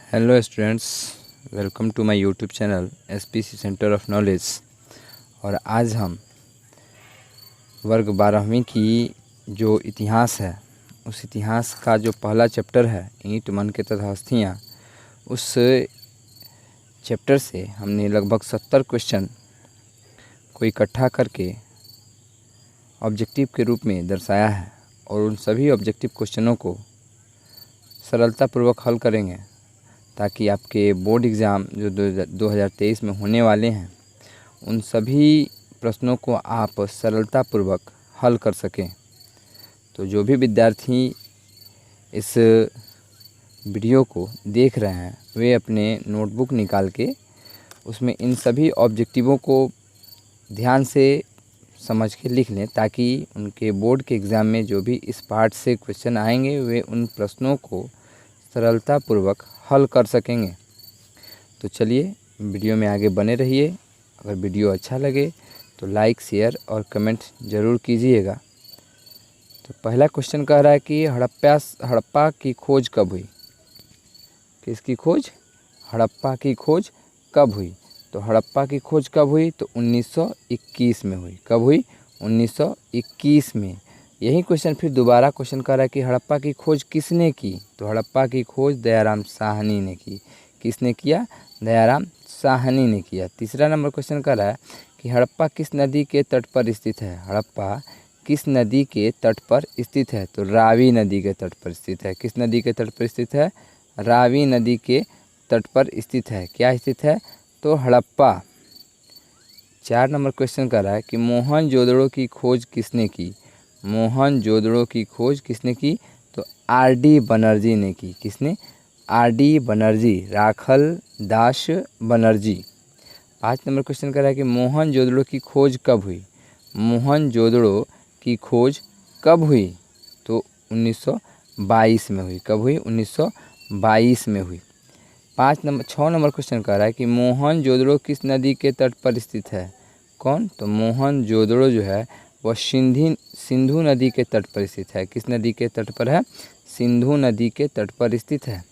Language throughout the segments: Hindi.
Hello students, welcome to my YouTube channel SPC centre of knowledge. और आज हम वर्ग 12वीं की जो इतिहास है उस इतिहास का जो पहला चैप्टर है ईंट मन के तथा हस्तियाँ, उस चैप्टर से हमने लगभग 70 क्वेश्चन को इकट्ठा करके ऑब्जेक्टिव के रूप में दर्शाया है और उन सभी ऑब्जेक्टिव क्वेश्चनों को सरलतापूर्वक हल करेंगे ताकि आपके बोर्ड एग्ज़ाम जो 2023 में होने वाले हैं उन सभी प्रश्नों को आप सरलतापूर्वक हल कर सकें। तो जो भी विद्यार्थी इस वीडियो को देख रहे हैं वे अपने नोटबुक निकाल के उसमें इन सभी ऑब्जेक्टिवों को ध्यान से समझ के लिख लें ताकि उनके बोर्ड के एग्ज़ाम में जो भी इस पार्ट से क्वेश्चन आएंगे वे उन प्रश्नों को सरलतापूर्वक हल कर सकेंगे। तो चलिए वीडियो में आगे बने रहिए। अगर वीडियो अच्छा लगे तो लाइक, शेयर और कमेंट ज़रूर कीजिएगा। तो पहला क्वेश्चन कह रहा है कि हड़प्पा की खोज कब हुई। किसकी खोज? हड़प्पा की खोज कब हुई? तो हड़प्पा की खोज कब हुई? तो 1921 में हुई। कब हुई? 1921 में। यही क्वेश्चन फिर दोबारा क्वेश्चन कर रहा है कि हड़प्पा की खोज किसने की। तो हड़प्पा की खोज दयाराम साहनी ने की। किसने किया? दयाराम साहनी ने किया। तीसरा नंबर क्वेश्चन कर रहा है कि हड़प्पा किस नदी के तट पर स्थित है। हड़प्पा किस नदी के तट पर स्थित है? तो रावी नदी के तट पर स्थित है। किस नदी के तट पर स्थित है? रावी नदी के तट पर स्थित है। क्या स्थित है? तो हड़प्पा। 4 नंबर क्वेश्चन कर रहा है कि मोहनजोदड़ो की खोज किसने की। मोहनजोदड़ो की खोज किसने की? तो आर.डी. बनर्जी ने की। किसने? आर.डी. बनर्जी, राखल दास बनर्जी। 5 नंबर क्वेश्चन कर रहा है कि मोहनजोदड़ो की खोज कब हुई। मोहनजोदड़ो की खोज कब हुई? तो 1922 में हुई। कब हुई? 1922 में हुई। 6 नंबर क्वेश्चन कर रहा है कि मोहनजोदड़ो किस नदी के तट पर स्थित है। कौन? तो मोहनजोदड़ो जो है वह सिंधु नदी के तट पर स्थित है। किस नदी के तट पर है? सिंधु नदी के तट पर स्थित है।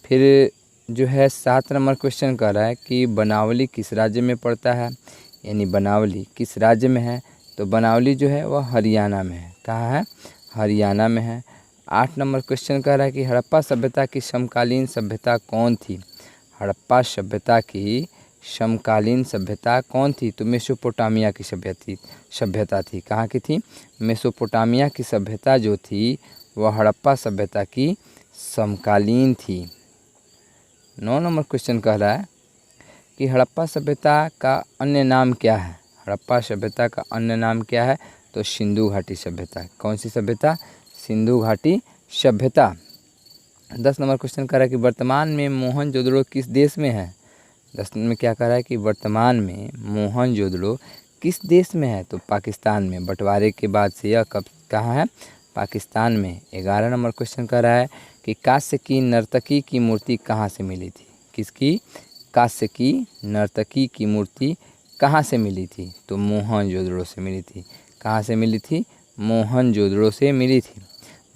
फिर जो है 7 नंबर क्वेश्चन कर रहा है कि बनावली किस राज्य में पड़ता है। यानी बनावली किस राज्य में है? तो बनावली जो है वह हरियाणा में है। कहाँ है? हरियाणा में है। 8 नंबर क्वेश्चन कह रहा है कि हड़प्पा सभ्यता की समकालीन सभ्यता कौन थी। हड़प्पा सभ्यता की समकालीन सभ्यता कौन थी? तो मेसोपोटामिया की सभ्यता थी। कहाँ की थी? मेसोपोटामिया की सभ्यता जो थी वह हड़प्पा सभ्यता की समकालीन थी। 9 नंबर क्वेश्चन कह रहा है कि हड़प्पा सभ्यता का अन्य नाम क्या है। हड़प्पा सभ्यता का अन्य नाम क्या है? तो सिंधु घाटी सभ्यता। कौन सी सभ्यता? सिंधु घाटी सभ्यता। 10 नंबर क्वेश्चन कह रहा है कि वर्तमान में मोहनजोदड़ो किस देश में है। 10 में क्या कह रहा है कि वर्तमान में मोहनजोदड़ो किस देश में है। तो पाकिस्तान में। बंटवारे के बाद से यह कब कहाँ है? पाकिस्तान में। 11 नंबर क्वेश्चन कह रहा है कि कांस्य की नर्तकी की मूर्ति कहाँ से मिली थी। किसकी? कांस्य की नर्तकी की मूर्ति कहाँ से मिली थी? तो मोहनजोदड़ो से मिली थी। कहाँ से मिली थी? मोहनजोदड़ो से मिली थी।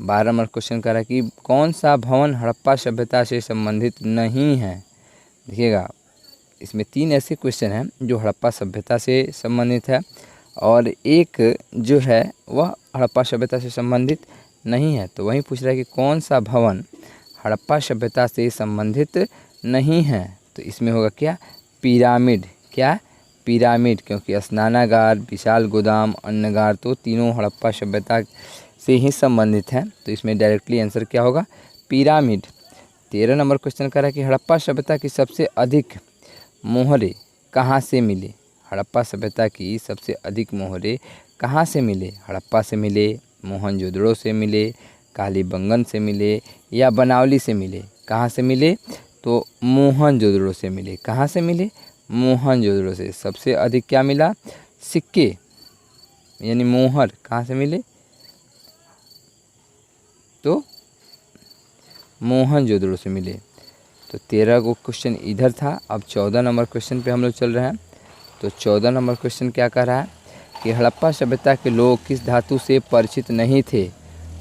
12 नंबर क्वेश्चन कह रहा है कि कौन सा भवन हड़प्पा सभ्यता से संबंधित नहीं है। देखिएगा इसमें 3 ऐसे क्वेश्चन हैं जो हड़प्पा सभ्यता से संबंधित है और एक जो है वह हड़प्पा सभ्यता से संबंधित नहीं है। तो वहीं पूछ रहा है कि कौन सा भवन हड़प्पा सभ्यता से संबंधित नहीं है। तो इसमें होगा क्या? पिरामिड। क्या? पिरामिड, क्योंकि स्नानागार, विशाल गोदाम, अन्नगार तो तीनों हड़प्पा सभ्यता से ही संबंधित हैं। तो इसमें डायरेक्टली आंसर क्या होगा? पिरामिड। 13 नंबर क्वेश्चन कर रहा है कि हड़प्पा सभ्यता की सबसे अधिक मोहरे कहाँ से मिले। हड़प्पा सभ्यता की सबसे अधिक मोहरे कहाँ से मिले। हड़प्पा से मिले, मोहनजोदड़ो से मिले, कालीबंगन से मिले या बनावली से मिले। कहाँ से मिले? तो मोहनजोदड़ो से मिले। कहाँ से मिले? मोहनजोदड़ो से। सबसे अधिक क्या मिला? सिक्के यानी मोहर कहाँ से मिले? तो मोहनजोदड़ो से मिले। तो 13 को क्वेश्चन इधर था। अब 14 नंबर क्वेश्चन पे हम लोग चल रहे हैं। तो 14 नंबर क्वेश्चन क्या कह रहा है कि हड़प्पा सभ्यता के लोग किस धातु से परिचित नहीं थे।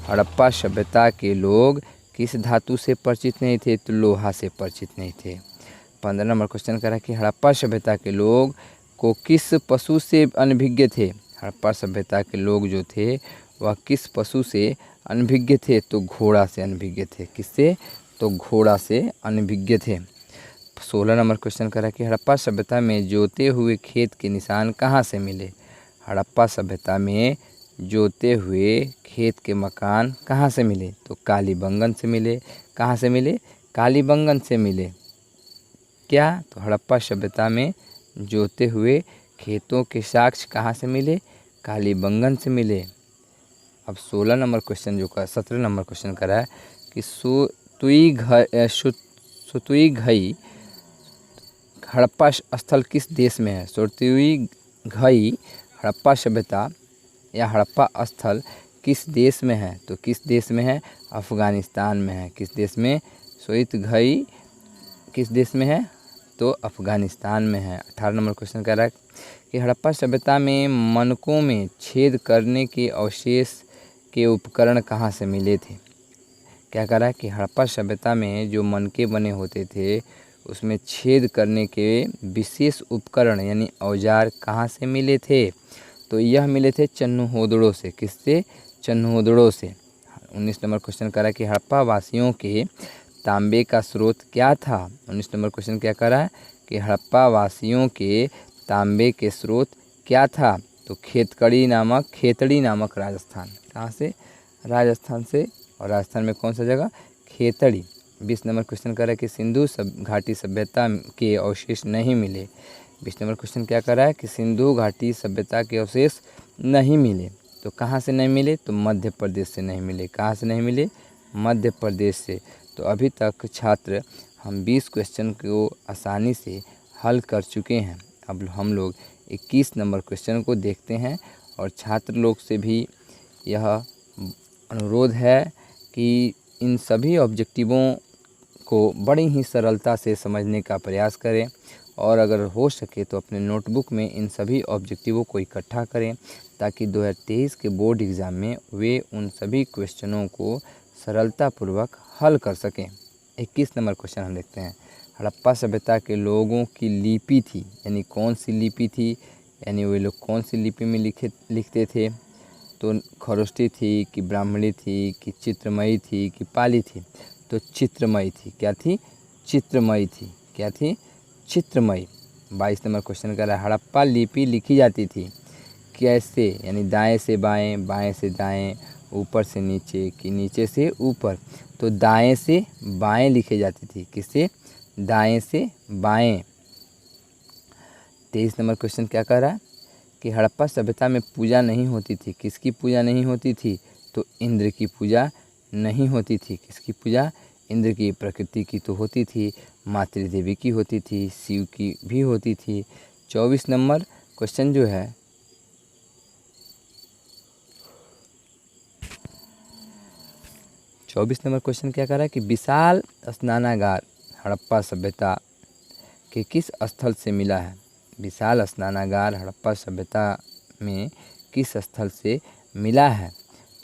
हड़प्पा सभ्यता के लोग किस धातु से परिचित नहीं थे? तो लोहा से परिचित नहीं थे। 15 नंबर क्वेश्चन कह रहा है कि हड़प्पा सभ्यता के लोग को किस पशु से अनभिज्ञ थे? हड़प्पा सभ्यता के लोग जो थे वह किस पशु से अनभिज्ञ थे? तो घोड़ा से अनभिज्ञ थे। किससे? तो घोड़ा से अनभिज्ञ थे। 16 नंबर क्वेश्चन कह रहा है कि हड़प्पा सभ्यता में जोते हुए खेत के निशान कहाँ से मिले? हड़प्पा सभ्यता में जोते हुए खेत के मकान कहाँ से मिले? तो कालीबंगन से मिले। कहाँ से मिले? कालीबंगन से मिले। क्या? तो हड़प्पा सभ्यता में जोते हुए खेतों के साक्ष्य कहाँ से मिले? कालीबंगन से मिले। अब 16 नंबर क्वेश्चन जो 17 नंबर क्वेश्चन कर रहा है कि सुतुई हड़प्पा स्थल किस देश में है? सुतुई हड़प्पा सभ्यता या हड़प्पा स्थल किस देश में है? तो किस देश में है? अफ़गानिस्तान में है। किस देश में? सुतुई किस देश में है? तो अफ़गानिस्तान में है। 18 नंबर क्वेश्चन कह रहा है कि हड़प्पा सभ्यता में मनकों में छेद करने के अवशेष के उपकरण कहाँ से मिले थे? क्या कह रहा है कि हड़प्पा सभ्यता में जो मनके बने होते थे उसमें छेद करने के विशेष उपकरण यानी औजार कहाँ से मिले थे? तो यह मिले थे चन्हुओदड़ों से। किससे? चन्हुओदड़ों से। 19 नंबर क्वेश्चन कह रहा है कि हड़प्पा वासियों के तांबे का स्रोत क्या था? 19 नंबर क्वेश्चन क्या कह रहा है कि हड़प्पा वासियों के तांबे के स्रोत क्या था? तो खेतड़ी नामक राजस्थान। कहाँ से? राजस्थान से। और राजस्थान में कौन सा जगह? खेतड़ी। 20 नंबर क्वेश्चन कह रहा है कि सिंधु घाटी सभ्यता के अवशेष नहीं मिले। 20 नंबर क्वेश्चन क्या कर रहा है कि सिंधु घाटी सभ्यता के अवशेष नहीं मिले। तो कहाँ से नहीं मिले? तो मध्य प्रदेश से नहीं मिले। कहाँ से नहीं मिले? मध्य प्रदेश से। तो अभी तक छात्र हम 20 क्वेश्चन को आसानी से हल कर चुके हैं। अब हम लोग 21 नंबर क्वेश्चन को देखते हैं और छात्र लोग से भी यह अनुरोध है कि इन सभी ऑब्जेक्टिवों को बड़ी ही सरलता से समझने का प्रयास करें और अगर हो सके तो अपने नोटबुक में इन सभी ऑब्जेक्टिवों को इकट्ठा करें ताकि 2023 के बोर्ड एग्ज़ाम में वे उन सभी क्वेश्चनों को सरलतापूर्वक हल कर सकें। 21 नंबर क्वेश्चन हम देखते हैं। हड़प्पा सभ्यता के लोगों की लिपि थी यानी कौन सी लिपि थी? यानी वे लोग कौन सी लिपि में लिखते थे? तो खरोष्ठी थी कि ब्राह्मणी थी कि चित्रमयी थी कि पाली थी? तो चित्रमयी थी। क्या थी? चित्रमयी थी। क्या थी? चित्रमयी। 22 नंबर क्वेश्चन कर रहा है हड़प्पा लिपि लिखी जाती थी कैसे? यानी दाएं से बाएं, बाएं से दाएं, ऊपर से नीचे कि नीचे से ऊपर? तो दाएं से बाएं लिखी जाती थी। किससे? दाएं से बाएं। 23 नंबर क्वेश्चन क्या कह रहा है कि हड़प्पा सभ्यता में पूजा नहीं होती थी। किसकी पूजा नहीं होती थी? तो इंद्र की पूजा नहीं होती थी। किसकी पूजा? इंद्र की। प्रकृति की तो होती थी, मातृदेवी की होती थी, शिव की भी होती थी। 24 नंबर क्वेश्चन जो है 24 नंबर क्वेश्चन क्या कह रहा है कि विशाल स्नानागार हड़प्पा सभ्यता के किस स्थल से मिला है? विशाल स्नानागार हड़प्पा सभ्यता में किस स्थल से मिला है?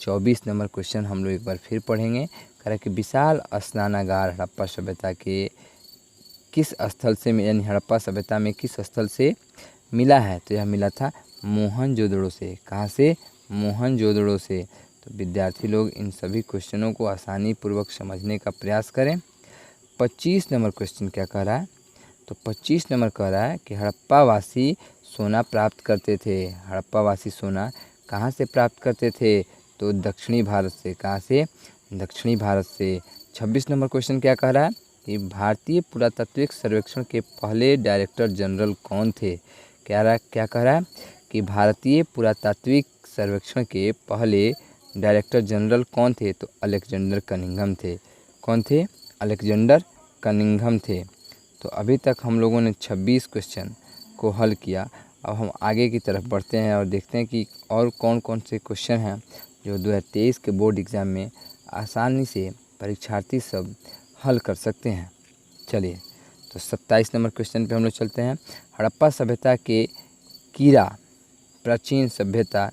24 नंबर क्वेश्चन हम लोग एक बार फिर पढ़ेंगे। कह रहा है कि विशाल स्नानागार हड़प्पा सभ्यता के किस स्थल से यानी हड़प्पा सभ्यता में किस स्थल से मिला है? तो यह मिला था मोहनजोदड़ो से। कहाँ से? मोहनजोदड़ो से। तो विद्यार्थी लोग इन सभी क्वेश्चनों को आसानी पूर्वक समझने का प्रयास करें। 25 नंबर क्वेश्चन क्या कह रहा है? तो 25 नंबर कह रहा है कि हड़प्पा वासी सोना प्राप्त करते थे। हड़प्पा वासी सोना कहाँ से प्राप्त करते थे? तो दक्षिणी भारत से। कहाँ से? दक्षिणी भारत से। 26 नंबर क्वेश्चन क्या कह रहा है कि भारतीय पुरातात्विक सर्वेक्षण के पहले डायरेक्टर जनरल कौन थे? क्या कह रहा है कि भारतीय पुरातात्विक सर्वेक्षण के पहले डायरेक्टर जनरल कौन थे? तो अलेक्जेंडर कनिंघम थे। कौन थे? अलेक्जेंडर कनिंघम थे। तो अभी तक हम लोगों ने 26 क्वेश्चन को हल किया। अब हम आगे की तरफ बढ़ते हैं और देखते हैं कि और कौन कौन से क्वेश्चन हैं जो 2023 के बोर्ड एग्ज़ाम में आसानी से परीक्षार्थी सब हल कर सकते हैं। चलिए तो 27 नंबर क्वेश्चन पे हम लोग चलते हैं। हड़प्पा सभ्यता के कीड़ा प्राचीन सभ्यता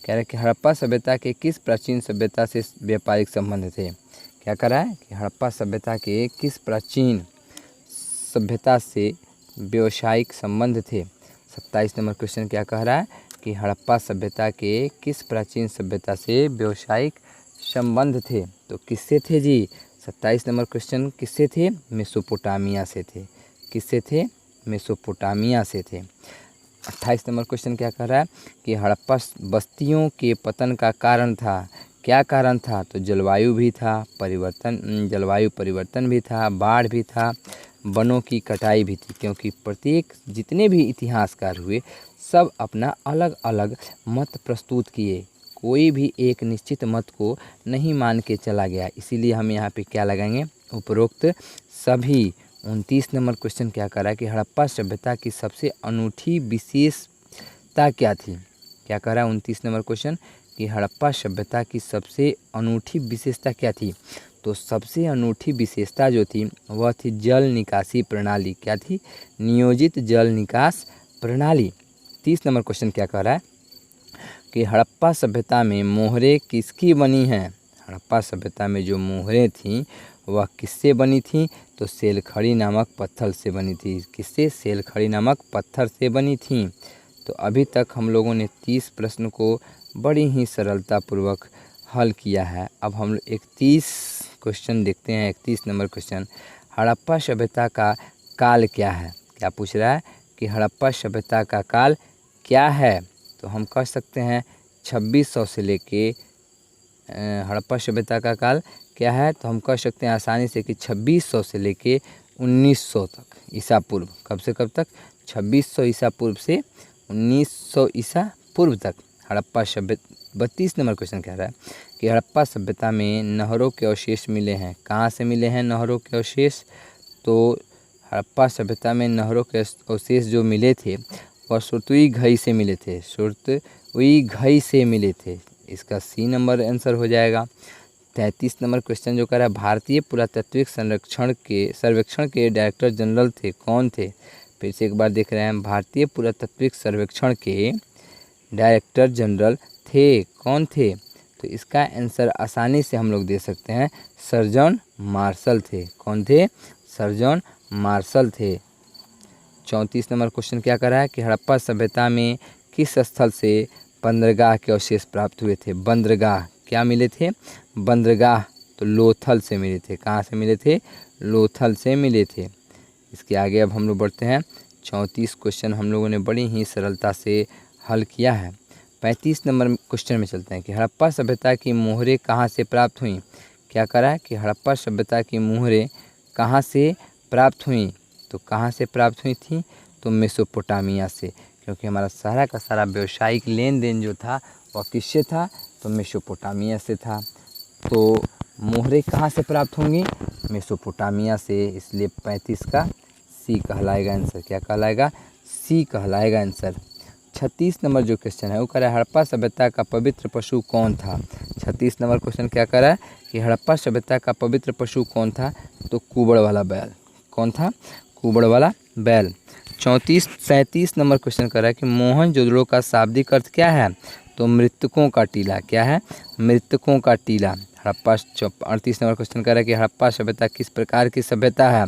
कह रहे कि हड़प्पा सभ्यता के किस प्राचीन सभ्यता से व्यापारिक संबंध थे? क्या कर रहा है कि हड़प्पा सभ्यता के किस प्राचीन सभ्यता से व्यावसायिक संबंध थे। 27 नंबर क्वेश्चन क्या कह रहा है कि हड़प्पा सभ्यता के किस प्राचीन सभ्यता से व्यावसायिक संबंध थे। तो किससे थे जी? 27 नंबर क्वेश्चन किससे थे? मेसोपोटामिया से थे। किससे थे? मेसोपोटामिया से थे। 28 नंबर क्वेश्चन क्या कह रहा है कि हड़प्पा बस्तियों के पतन का कारण था। क्या कारण था? तो जलवायु भी था, जलवायु परिवर्तन भी था, बाढ़ भी था, वनों की कटाई भी थी। क्योंकि प्रत्येक जितने भी इतिहासकार हुए सब अपना अलग अलग मत प्रस्तुत किए, कोई भी एक निश्चित मत को नहीं मान के चला गया। इसीलिए हम यहाँ पे क्या लगाएंगे? उपरोक्त सभी। 29 नंबर क्वेश्चन क्या कर रहा है कि हड़प्पा सभ्यता की सबसे अनूठी विशेषता क्या थी। क्या कह रहा है 29 नंबर क्वेश्चन कि हड़प्पा सभ्यता की सबसे अनूठी विशेषता क्या थी। तो सबसे अनूठी विशेषता जो थी वह थी जल निकासी प्रणाली। क्या थी? नियोजित जल निकास प्रणाली। 30 नंबर क्वेश्चन क्या कह रहा है कि हड़प्पा सभ्यता में मोहरें किसकी बनी हैं। हड़प्पा सभ्यता में जो मोहरें थीं वह किससे बनी थी? तो सेलखड़ी नामक पत्थर से बनी थी। किससे? सेलखड़ी नामक पत्थर से बनी थी। तो अभी तक हम लोगों ने 30 प्रश्न को बड़ी ही सरलतापूर्वक हल किया है। अब हम लोग 31 क्वेश्चन देखते हैं। 31 नंबर क्वेश्चन, हड़प्पा सभ्यता का काल क्या है। क्या पूछ रहा है कि हड़प्पा सभ्यता का काल क्या है। तो हम कह सकते हैं 2600 से लेके हड़प्पा सभ्यता का काल क्या है। तो हम कह सकते हैं आसानी से कि 2600 से लेके 1900 तक ईसा पूर्व। कब से कब तक? 2600 ईसा पूर्व से 1900 ईसा पूर्व तक हड़प्पा सभ्यता। 32 नंबर क्वेश्चन कह रहा है कि हड़प्पा सभ्यता में नहरों के अवशेष मिले हैं। कहाँ से मिले हैं नहरों के अवशेष? तो हड़प्पा सभ्यता में नहरों के अवशेष जो मिले थे वह सुरतुई घई से मिले थे। सुरतुई घई से मिले थे। इसका सी नंबर आंसर हो जाएगा। 33 नंबर क्वेश्चन जो कह रहा है भारतीय पुरातत्विक सर्वेक्षण के डायरेक्टर जनरल थे। कौन थे? फिर से एक बार देख रहे हैं, भारतीय पुरातत्विक सर्वेक्षण के डायरेक्टर जनरल थे। कौन थे? तो इसका आंसर आसानी से हम लोग दे सकते हैं, सर जॉन मार्शल थे। कौन थे? सर जॉन मार्शल थे। 34 नंबर क्वेश्चन क्या कर रहा है कि हड़प्पा सभ्यता में किस स्थल से बंदरगाह के अवशेष प्राप्त हुए थे। बंदरगाह क्या मिले थे? बंदरगाह तो लोथल से मिले थे। कहाँ से मिले थे? लोथल से मिले थे। इसके आगे अब हम लोग बढ़ते हैं। 34 क्वेश्चन हम लोगों ने बड़ी ही सरलता से हल किया है। 35 नंबर क्वेश्चन में चलते हैं कि हड़प्पा सभ्यता की मोहरें कहाँ से प्राप्त हुई। क्या करा है कि हड़प्पा सभ्यता की मोहरें कहाँ से प्राप्त हुई। तो कहाँ से प्राप्त हुई थी? तो मेसोपोटामिया से। क्योंकि हमारा सारा का सारा व्यवसायिक लेन देन जो था वह किससे था? तो मेसोपोटामिया से था। तो मोहरें कहाँ से प्राप्त होंगी? मेसोपोटामिया से। इसलिए 35 का सी कहलाएगा आंसर। क्या कहलाएगा? सी कहलाएगा आंसर। 36 नंबर जो क्वेश्चन है वो कह रहा है हड़प्पा सभ्यता का पवित्र पशु कौन था। 36 नंबर क्वेश्चन क्या कह रहा है कि हड़प्पा सभ्यता का पवित्र पशु कौन था। तो कुबड़ वाला बैल। कौन था? कुबड़ वाला बैल। 37 नंबर क्वेश्चन कर रहा है कि मोहनजोदड़ो का शाब्दिक अर्थ क्या है। तो मृतकों का टीला। क्या है? मृतकों का टीला। हड़प्पा 38 नंबर क्वेश्चन कर रहा है कि हड़प्पा सभ्यता किस प्रकार की सभ्यता है।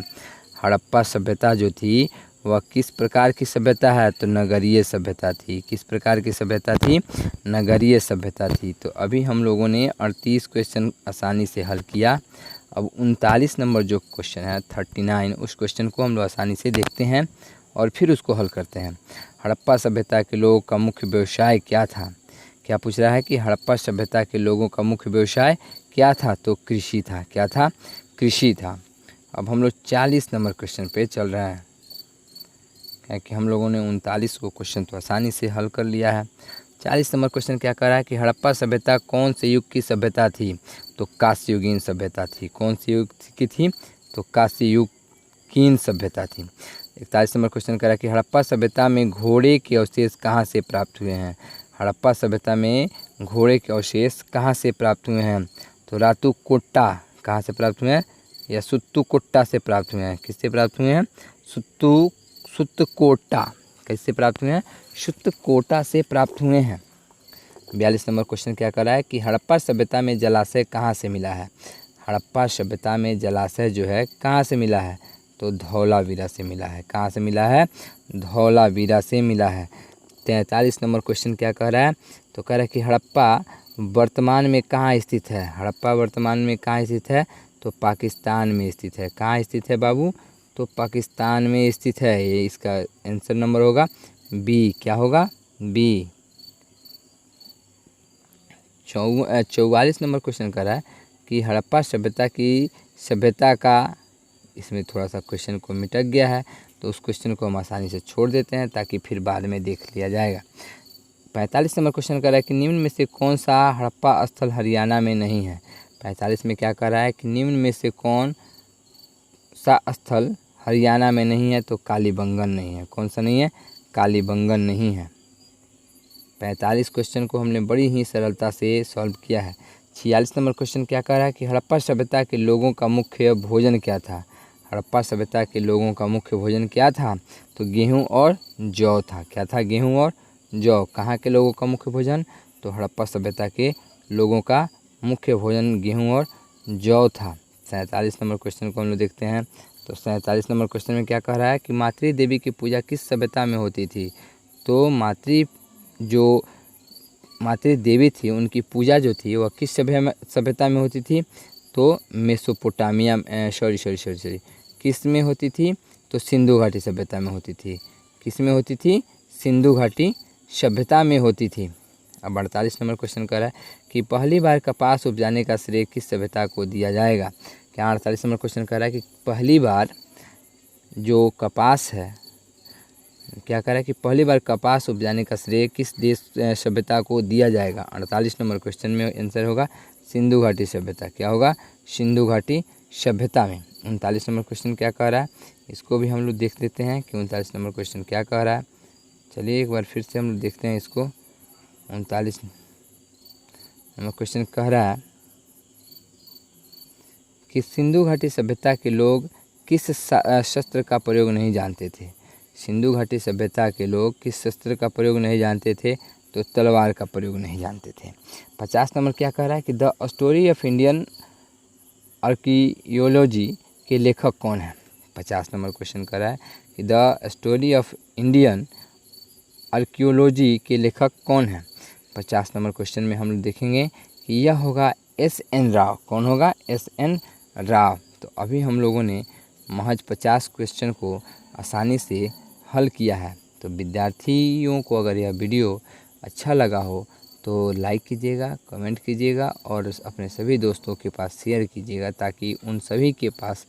हड़प्पा सभ्यता जो थी वह किस प्रकार की सभ्यता है। तो नगरीय सभ्यता थी। किस प्रकार की सभ्यता थी? नगरीय सभ्यता थी। तो अभी हम लोगों ने 38 क्वेश्चन आसानी से हल किया। अब 39 नंबर जो क्वेश्चन है 39, उस क्वेश्चन को हम लोग आसानी से देखते हैं और फिर उसको हल करते हैं। हड़प्पा सभ्यता के लोगों का मुख्य व्यवसाय क्या था। क्या पूछ रहा है कि हड़प्पा सभ्यता के लोगों का मुख्य व्यवसाय क्या था। तो कृषि था। क्या था? कृषि था। अब हम लोग 40 नंबर क्वेश्चन पे चल रहे हैं, क्योंकि हम लोगों ने 39 को क्वेश्चन तो आसानी से हल कर लिया है। 40 नंबर क्वेश्चन क्या कर रहा है कि हड़प्पा सभ्यता कौन से युग की सभ्यता थी। तो कांस्ययुगीन सभ्यता थी। कौन सी युग की थी? तो कांस्ययुगीन सभ्यता थी। 41 नंबर क्वेश्चन कर रहा है कि हड़प्पा सभ्यता में घोड़े के अवशेष कहाँ से प्राप्त हुए हैं। हड़प्पा सभ्यता में घोड़े के अवशेष कहाँ से प्राप्त हुए हैं। तो रातूकोट्टा कहाँ से प्राप्त हुए हैं? या सुत्तुकोट्टा से प्राप्त हुए हैं। किससे प्राप्त हुए हैं? सुत्तकोटा। कैसे प्राप्त हुए हैं? सुत्तकोटा से प्राप्त हुए हैं। 42 नंबर क्वेश्चन क्या कर रहा है कि हड़प्पा सभ्यता में जलाशय कहाँ से मिला है। हड़प्पा सभ्यता में जलाशय जो है कहाँ से मिला है, तो धौलावीरा से मिला है। कहाँ से मिला है, धौलावीरा से मिला है। 43 नंबर क्वेश्चन क्या कह रहा है, तो कह रहा है कि हड़प्पा वर्तमान में कहाँ स्थित है। हड़प्पा वर्तमान में कहाँ स्थित है, तो पाकिस्तान में स्थित है। कहाँ स्थित है बाबू, तो पाकिस्तान में स्थित है। ये इसका आंसर नंबर होगा बी। क्या होगा, बी। 44 नंबर क्वेश्चन कर रहा है कि हड़प्पा सभ्यता का, इसमें थोड़ा सा क्वेश्चन को मिटक गया है तो उस क्वेश्चन को हम आसानी से छोड़ देते हैं ताकि फिर बाद में देख लिया जाएगा। 45 नंबर क्वेश्चन कर रहा है कि निम्न में से कौन सा हड़प्पा स्थल हरियाणा में नहीं है। 45 में क्या कर रहा है कि निम्न में से कौन सा स्थल हरियाणा में नहीं है, तो कालीबंगन नहीं है। कौन सा नहीं है, कालीबंगन नहीं है। 45 क्वेश्चन को हमने बड़ी ही सरलता से सॉल्व किया है। 46 नंबर क्वेश्चन क्या कह रहा है कि हड़प्पा सभ्यता के लोगों का मुख्य भोजन क्या था। हड़प्पा सभ्यता के लोगों का मुख्य भोजन क्या था, तो गेहूं और जौ था। क्या था, गेहूं और जौ। कहाँ के लोगों का मुख्य भोजन, तो हड़प्पा सभ्यता के लोगों का मुख्य भोजन गेहूं और जौ था। 47 नंबर क्वेश्चन को हम लोग देखते हैं। तो 47 नंबर क्वेश्चन में क्या कह रहा है कि मातृ देवी की पूजा किस सभ्यता में होती थी। तो मातृ देवी थी उनकी पूजा जो थी वह किस सभ्यता में होती थी, तो मेसोपोटामिया किस में होती थी, तो सिंधु घाटी सभ्यता में होती थी। किस में होती थी, सिंधु घाटी सभ्यता में होती थी। अब 48 नंबर क्वेश्चन कर रहा है कि पहली बार कपास उपजाने का श्रेय किस सभ्यता को दिया जाएगा। क्या 48 नंबर क्वेश्चन कर रहा है कि पहली बार जो कपास है, क्या कह रहा है कि पहली बार कपास उपजाने का श्रेय किस देश सभ्यता को दिया जाएगा। 48 नंबर क्वेश्चन में आंसर होगा सिंधु घाटी सभ्यता। क्या होगा, सिंधु घाटी सभ्यता में। 39 नंबर क्वेश्चन क्या कह रहा है, इसको भी हम लोग देख लेते हैं कि 39 नंबर क्वेश्चन क्या कह रहा है। चलिए एक बार फिर से हम लोग देखते हैं इसको। 39 नंबर क्वेश्चन कह रहा है कि सिंधु घाटी सभ्यता के लोग किस शस्त्र का प्रयोग नहीं जानते थे। सिंधु घाटी सभ्यता के लोग किस शस्त्र का प्रयोग नहीं जानते थे, तो तलवार का प्रयोग नहीं जानते थे। 50 नंबर क्या कह रहा है कि the story of Indian archaeology के लेखक कौन है। 50 नंबर क्वेश्चन कर रहा है कि the story of Indian archaeology के लेखक कौन है। 50 नंबर क्वेश्चन में हम लोग देखेंगे कि यह होगा SN राव। कौन होगा, SN राव। तो अभी हम लोगों ने महज 50 क्वेश्चन को आसानी से हल किया है। तो विद्यार्थियों को अगर यह वीडियो अच्छा लगा हो तो लाइक कीजिएगा, कमेंट कीजिएगा और अपने सभी दोस्तों के पास शेयर कीजिएगा ताकि उन सभी के पास